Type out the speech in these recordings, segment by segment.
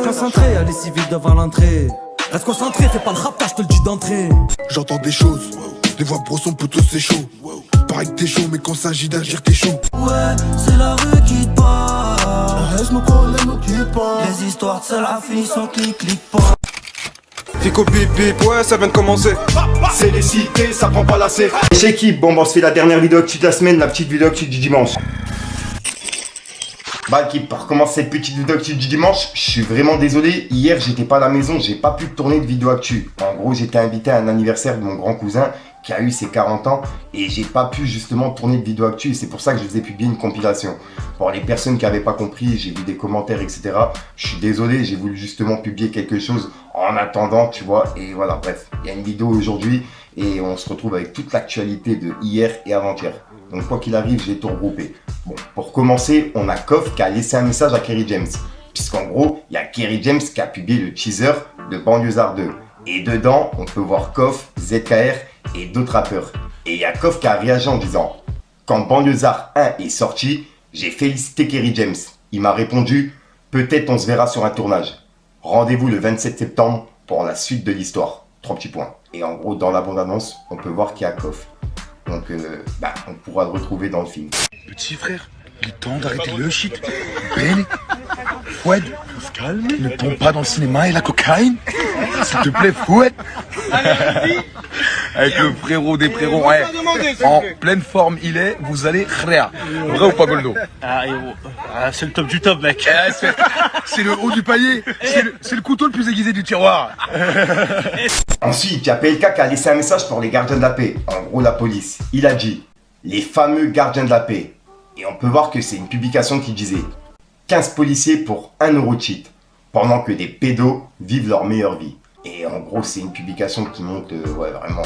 Reste concentré, allez civil devant l'entrée. Reste concentré, fais pas le raptage, je te le dis d'entrée. J'entends des choses, les voix brosson poteau c'est chaud. Pareil que t'es chaud, mais quand s'agit d'agir t'es chaud. Ouais, c'est la rue qui te parle. Reste mon collègue, nous quitte pas. Les histoires de celle à finition clic pas. Fico bip bip, ouais ça vient de commencer. C'est les cités, ça prend pas la C. Chez équipe, bon on se fait la dernière vidéo actu de la semaine, la petite vidéo actu du dimanche. Bah équipe, pour commencer cette petite vidéo actu du dimanche, je suis vraiment désolé, hier j'étais pas à la maison, j'ai pas pu tourner de vidéo actu. En gros j'étais invité à un anniversaire de mon grand cousin qui a eu ses 40 ans et j'ai pas pu justement tourner de vidéo actu et c'est pour ça que je vous ai publié une compilation. Pour les personnes qui n'avaient pas compris, j'ai vu des commentaires etc. Je suis désolé, j'ai voulu justement publier quelque chose en attendant tu vois et voilà bref. Il y a une vidéo aujourd'hui et on se retrouve avec toute l'actualité de hier et avant-hier. Donc quoi qu'il arrive, j'ai tout regroupé. Bon, pour commencer, on a Koff qui a laissé un message à Kerry James. Puisqu'en gros, il y a Kerry James qui a publié le teaser de Banlieusard 2. Et dedans, on peut voir Koff, ZKR et d'autres rappeurs. Et il y a Koff qui a réagi en disant « Quand Banlieusard 1 est sorti, j'ai félicité Kerry James. Il m'a répondu « Peut-être on se verra sur un tournage. Rendez-vous le 27 septembre pour la suite de l'histoire. » 3 petits points. Et en gros, dans la bande-annonce, on peut voir qu'il y a Koff. Donc, on pourra le retrouver dans le film. Petit frère, il est temps d'arrêter le shit. Ben, Fouad, calme. Ne tombe pas dans le cinéma et la cocaïne. S'il te plaît, Fouad. Avec le frérot des frérots, ouais. En pleine forme il est, vous allez créa. Vrai ou pas Goldo? C'est le top du top mec. C'est le haut du panier, c'est le couteau le plus aiguisé du tiroir. Ensuite, il y a PLK qui a laissé un message pour les gardiens de la paix, en gros la police. Il a dit « Les fameux gardiens de la paix ». Et on peut voir que c'est une publication qui disait 15 policiers pour 1 euro de cheat, pendant que des pédos vivent leur meilleure vie. Et en gros, c'est une publication qui monte vraiment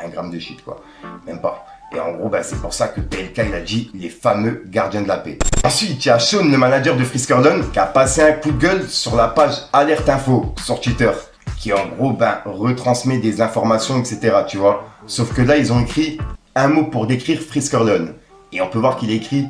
1 gramme de shit, quoi. Même pas. Et en gros, c'est pour ça que PLK, il a dit les fameux gardiens de la paix. Ensuite, il y a Sean, le manager de Friskerlon, qui a passé un coup de gueule sur la page Alerte Info sur Twitter, qui en gros, retransmet des informations, etc., tu vois. Sauf que là, ils ont écrit un mot pour décrire Friskerlon. Et on peut voir qu'il a écrit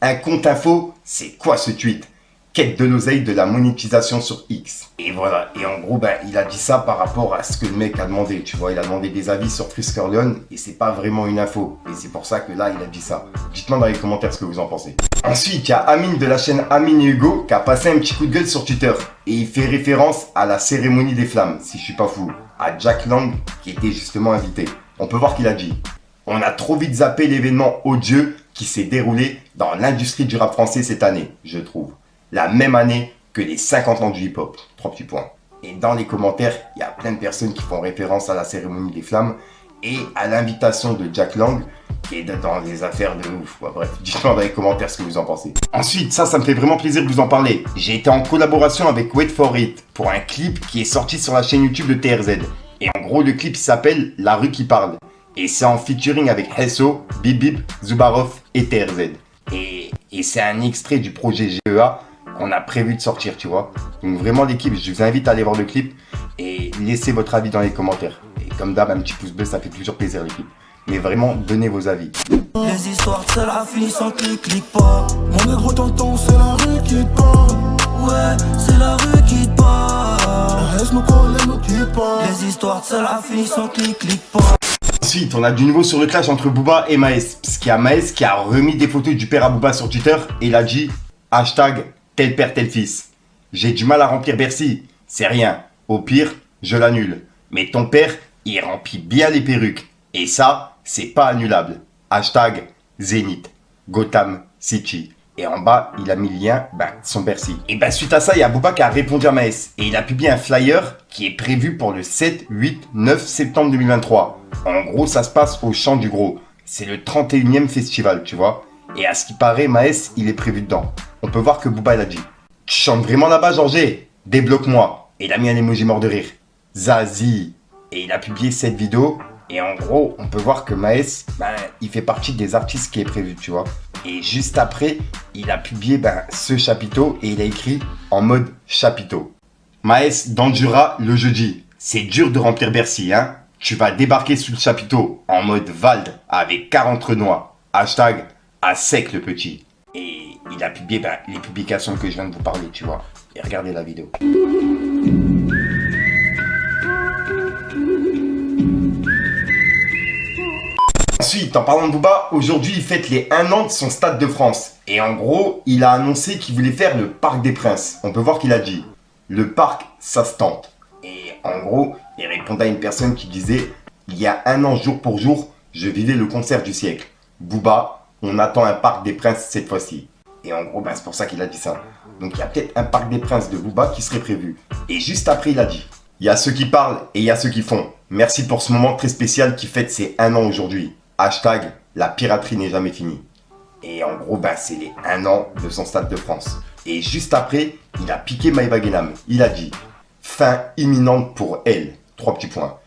un compte info, c'est quoi ce tweet? Quête de l'oseille de la monétisation sur X. Et voilà, et en gros, il a dit ça par rapport à ce que le mec a demandé, tu vois. Il a demandé des avis sur Friskerlon et c'est pas vraiment une info. Et c'est pour ça que là, il a dit ça. Dites-moi dans les commentaires ce que vous en pensez. Ensuite, il y a Amine de la chaîne Amine et Hugo qui a passé un petit coup de gueule sur Twitter. Et il fait référence à la cérémonie des flammes, si je suis pas fou. À Jack Lang qui était justement invité. On peut voir qu'il a dit « On a trop vite zappé l'événement odieux qui s'est déroulé dans l'industrie du rap français cette année, je trouve. La même année que les 50 ans du hip-hop. 3 petits points. Et dans les commentaires, il y a plein de personnes qui font référence à la cérémonie des flammes et à l'invitation de Jack Lang, qui est dans des affaires de ouf. Bref, dites-moi dans les commentaires ce que vous en pensez. Ensuite, ça me fait vraiment plaisir de vous en parler. J'ai été en collaboration avec Wait For It pour un clip qui est sorti sur la chaîne YouTube de TRZ. Et en gros, le clip s'appelle La rue qui parle. Et c'est en featuring avec Hesso, Bibib, Zubarov et TRZ. Et c'est un extrait du projet GEA qu'on a prévu de sortir, tu vois. Donc vraiment l'équipe, je vous invite à aller voir le clip et laissez votre avis dans les commentaires. Et comme d'hab, un petit pouce bleu, ça fait toujours plaisir l'équipe. Mais vraiment, donnez vos avis. Les histoires de celle à finition clic pas. Mon négro tonton, c'est la rue qui te parle. Ouais, c'est la rue qui te parle. Reste mon collègue, nous quitte pas. Les histoires de celle à finition clic pas. Ensuite, on a du nouveau sur le clash entre Booba et Maes. Puisqu'il y a Maes qui a remis des photos du père à Booba sur Twitter et il a dit hashtag tel père tel fils. J'ai du mal à remplir Bercy, c'est rien. Au pire, je l'annule. Mais ton père, il remplit bien les perruques. Et ça, c'est pas annulable. Hashtag Zénith, Gotham City. Et en bas, il a mis le lien, son Bercy. Et suite à ça, il y a Booba qui a répondu à Maes. Et il a publié un flyer qui est prévu pour le 7, 8, 9 septembre 2023. En gros, ça se passe au Champ du Gros. C'est le 31e festival, tu vois. Et à ce qui paraît, Maes, il est prévu dedans. On peut voir que Booba, il a dit « Tu chantes vraiment là-bas, Georges? Débloque-moi !» Et il a mis un emoji mort de rire. Zazie. Et il a publié cette vidéo. Et en gros, on peut voir que Maes, il fait partie des artistes qui est prévu, tu vois. Et juste après, il a publié ce chapiteau et il a écrit en mode chapiteau. Maes dans le Jura le jeudi. C'est dur de remplir Bercy, hein. Tu vas débarquer sous le chapiteau en mode Vald avec 40 renois. Hashtag à sec le petit. Et il a publié les publications que je viens de vous parler, tu vois. et regardez la vidéo. Ensuite, en parlant de Booba, aujourd'hui il fête les 1 an de son Stade de France. Et en gros, il a annoncé qu'il voulait faire le Parc des Princes. On peut voir qu'il a dit, le parc, ça se tente. Et en gros, il répondait à une personne qui disait, il y a 1 an jour pour jour, je vivais le concert du siècle. Booba, on attend un Parc des Princes cette fois-ci. Et en gros, c'est pour ça qu'il a dit ça. Donc il y a peut-être un Parc des Princes de Booba qui serait prévu. Et juste après, il a dit, il y a ceux qui parlent et il y a ceux qui font. Merci pour ce moment très spécial qui fête ses 1 an aujourd'hui. Hashtag, la piraterie n'est jamais finie. Et en gros, c'est les 1 an de son Stade de France. Et juste après, il a piqué Maëva Guénam. Il a dit, fin imminente pour elle. 3 petits points.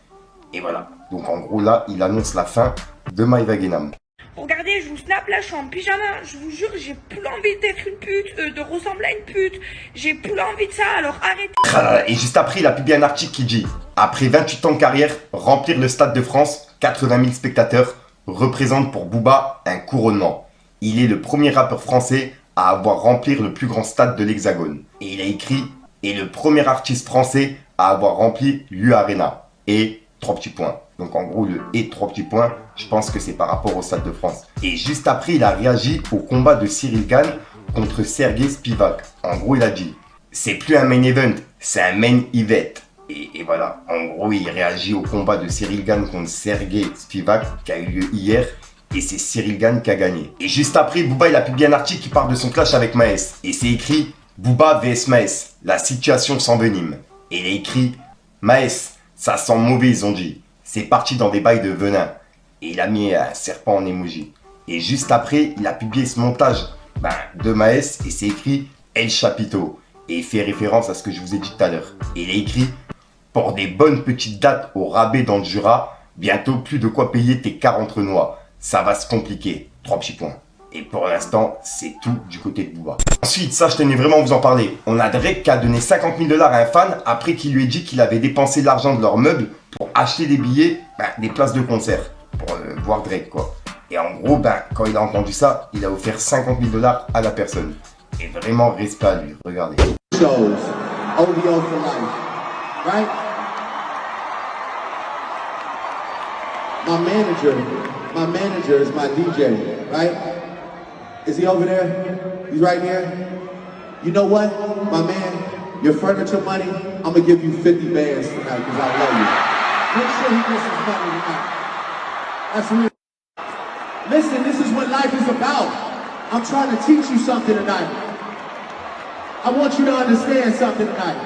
Et voilà. Donc en gros là, il annonce la fin de Maëva Guénam. Regardez, je vous snap là, je suis en pyjama. Je vous jure, j'ai plus envie d'être une pute, de ressembler à une pute. J'ai plus envie de ça, alors arrêtez. Et juste après, il a publié un article qui dit, après 28 ans de carrière, remplir le Stade de France, 80 000 spectateurs, représente pour Booba un couronnement. Il est le premier rappeur français à avoir rempli le plus grand stade de l'Hexagone. Et il a écrit, et le premier artiste français à avoir rempli l'U-Arena. Et 3 petits points. Donc en gros, le et 3 petits points, je pense que c'est par rapport au Stade de France. Et juste après, il a réagi au combat de Cyril Gane contre Sergej Spivak. En gros, il a dit, c'est plus un main event, c'est un main event. Et voilà, en gros, il réagit au combat de Cyril Gane contre Sergej Spivak qui a eu lieu hier. Et c'est Cyril Gane qui a gagné. Et juste après, Booba, il a publié un article qui parle de son clash avec Maes. Et c'est écrit, Booba vs Maes, la situation s'envenime. Et il a écrit, Maes, ça sent mauvais, ils ont dit. C'est parti dans des bails de venin. Et il a mis un serpent en emoji. Et juste après, il a publié ce montage de Maes et c'est écrit El Chapito. Et il fait référence à ce que je vous ai dit tout à l'heure. Et il a écrit, pour des bonnes petites dates au rabais dans le Jura, bientôt plus de quoi payer tes 40 noix. Ça va se compliquer. 3 petits points. Et pour l'instant, c'est tout du côté de Booba. Ensuite, ça je tenais vraiment à vous en parler. On a Drake qui a donné 50 000 $ à un fan après qu'il lui ait dit qu'il avait dépensé l'argent de leurs meubles pour acheter des billets, des places de concert. Pour voir Drake quoi. Et en gros, quand il a entendu ça, il a offert 50 000 $ à la personne. Et vraiment, respect à lui. Regardez. Shows, OVO for life, right? My manager is my DJ, right? Is he over there? He's right here. You know what, my man? Your furniture money, I'm gonna give you 50 bands tonight because I love you. Make sure he gets his money tonight. That's real. Listen, this is what life is about. I'm trying to teach you something tonight. I want you to understand something tonight.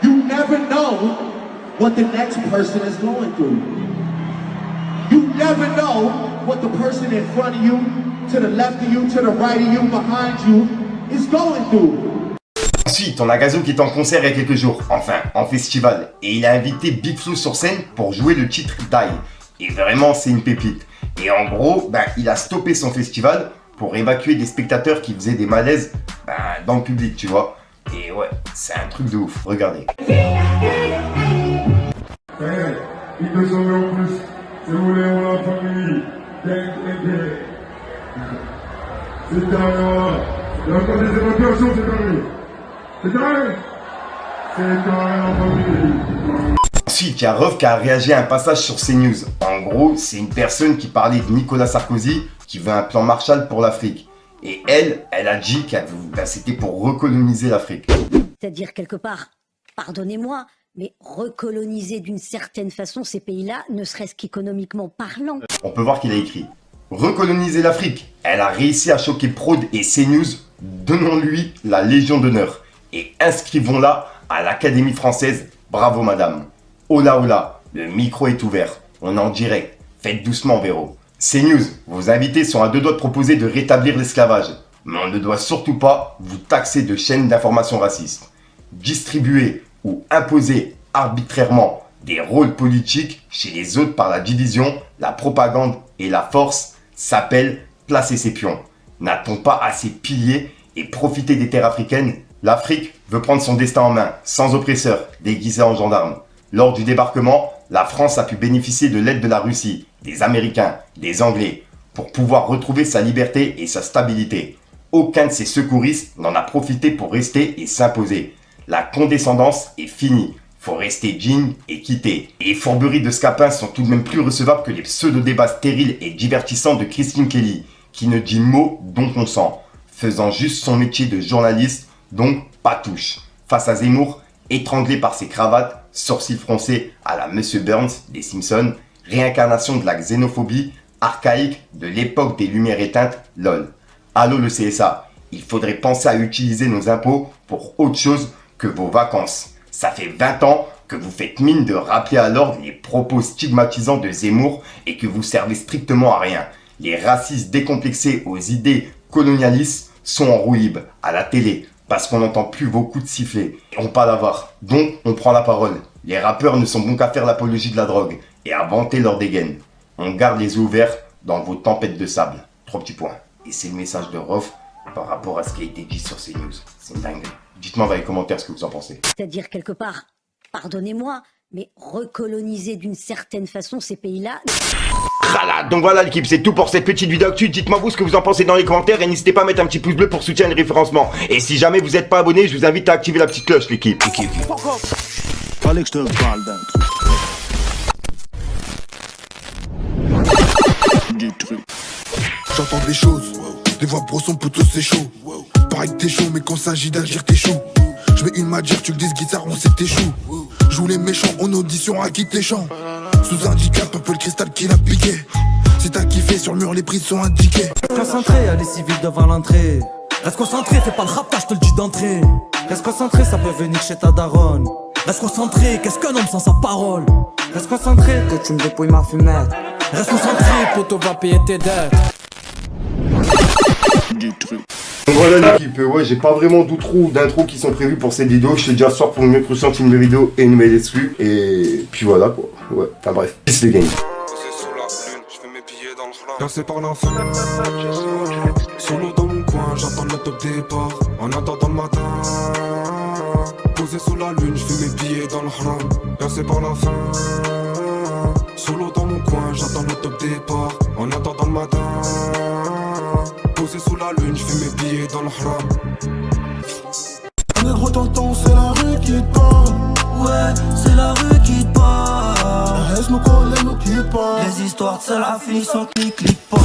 You never know what the next person is going through. You never know what the person in front of you, to the left of you, to the right of you, behind you, is going through. Ensuite, on a Gazo qui est en concert il y a quelques jours, enfin, en festival. Et il a invité Big Flo sur scène pour jouer le titre Die. Et vraiment, c'est une pépite. Et en gros, il a stoppé son festival pour évacuer des spectateurs qui faisaient des malaises dans le public, tu vois. Et ouais, c'est un truc de ouf, regardez. Il te sauve en plus, si vous voulez, on la famille, c'est carrément, il y a encore des évacuations, c'est carré, c'est carré en famille. Ensuite, il y a Ruff qui a réagi à un passage sur CNews. En gros, c'est une personne qui parlait de Nicolas Sarkozy qui veut un plan Marshall pour l'Afrique. Et elle a dit que c'était pour recoloniser l'Afrique. C'est-à-dire quelque part, pardonnez-moi, mais recoloniser d'une certaine façon ces pays-là, ne serait-ce qu'économiquement parlant. On peut voir qu'il a écrit « Recoloniser l'Afrique ». Elle a réussi à choquer Prod et CNews. Donnons-lui la Légion d'honneur. Et inscrivons-la à l'Académie française. Bravo madame. Hola hola, le micro est ouvert. On est en direct. Faites doucement Véro. CNews, vos invités sont à 2 doigts de proposer de rétablir l'esclavage. Mais on ne doit surtout pas vous taxer de chaînes d'information racistes. Distribuer ou imposer arbitrairement des rôles politiques chez les autres par la division, la propagande et la force s'appelle placer ses pions. N'a-t-on pas assez pillé et profité des terres africaines? L'Afrique veut prendre son destin en main, sans oppresseur, déguisé en gendarme. Lors du débarquement, la France a pu bénéficier de l'aide de la Russie, des Américains, des Anglais, pour pouvoir retrouver sa liberté et sa stabilité. aucun de ces secouristes n'en a profité pour rester et s'imposer. La condescendance est finie. Faut rester digne et quitter. Et les fourberies de Scapin sont tout de même plus recevables que les pseudo-débats stériles et divertissants de Christine Kelly, qui ne dit mot dont on sent, faisant juste son métier de journaliste, donc pas touche. Face à Zemmour, étranglé par ses cravates, sourcils froncés à la Monsieur Burns des Simpsons, réincarnation de la xénophobie archaïque de l'époque des lumières éteintes, lol. Allô le CSA, il faudrait penser à utiliser nos impôts pour autre chose que vos vacances. Ça fait 20 ans que vous faites mine de rappeler à l'ordre les propos stigmatisants de Zemmour et que vous servez strictement à rien. Les racistes décomplexés aux idées colonialistes sont en roue libre à la télé parce qu'on n'entend plus vos coups de sifflet. On pas l'avoir, donc on prend la parole. Les rappeurs ne sont bons qu'à faire l'apologie de la drogue et à vanter leur dégaine. On garde les yeux ouverts dans vos tempêtes de sable. 3 petits points. Et c'est le message de Rof par rapport à ce qui a été dit sur CNews. C'est dingue. Dites-moi dans les commentaires ce que vous en pensez. C'est-à-dire quelque part, pardonnez-moi, mais recoloniser d'une certaine façon ces pays-là... Voilà, donc voilà l'équipe, c'est tout pour cette petite vidéo actu. Dites-moi vous ce que vous en pensez dans les commentaires et n'hésitez pas à mettre un petit pouce bleu pour soutenir le référencement. Et si jamais vous n'êtes pas abonné, je vous invite à activer la petite cloche l'équipe. Fallait que je te parle d'un truc. Du truc. J'entends des choses, les voix brossons plutôt c'est chaud. Pareil que t'es chaud, mais quand s'agit d'agir t'es chaud. Je mets une matière, tu le dises guitare, on sait que t'es chaud. Joue les méchants en audition à quitte les champs. Sous handicap, un peu le cristal qui l'a piqué. Si t'as kiffé, sur le mur les prix sont indiqués. Concentré, allez civil devant l'entrée. Reste concentré, fais pas le rap, je te le dis d'entrée. Reste concentré, ça peut venir chez ta daronne. Reste concentré, qu'est-ce qu'un homme sans sa parole? Reste concentré, que tu me dépouilles ma fumette. Reste concentré, poto va payer tes dettes. Du truc. Donc voilà l'équipe, ouais j'ai pas vraiment d'outro ou d'intro qui sont prévus pour cette vidéo. Je te dis à ce soir pour une prochaine nouvelle vidéo et une nouvelle exclue. Et puis voilà quoi, ouais, enfin bref, peace les gang. Percé par la fin, solo dans mon coin, j'attends le top départ. En attendant le matin, posé sous la lune, je fais mes billets dans le haram. Percé par la fin, solo dans mon coin, j'attends le top départ. En attendant le matin, posé sous la lune, je fais mes billets dans le haram. On est trop tonton, c'est la rue qui te parle. Ouais, c'est la rue qui te parle. Reste nos collègues, nous quitte pas. Les histoires de la fille sont clic-clic pas.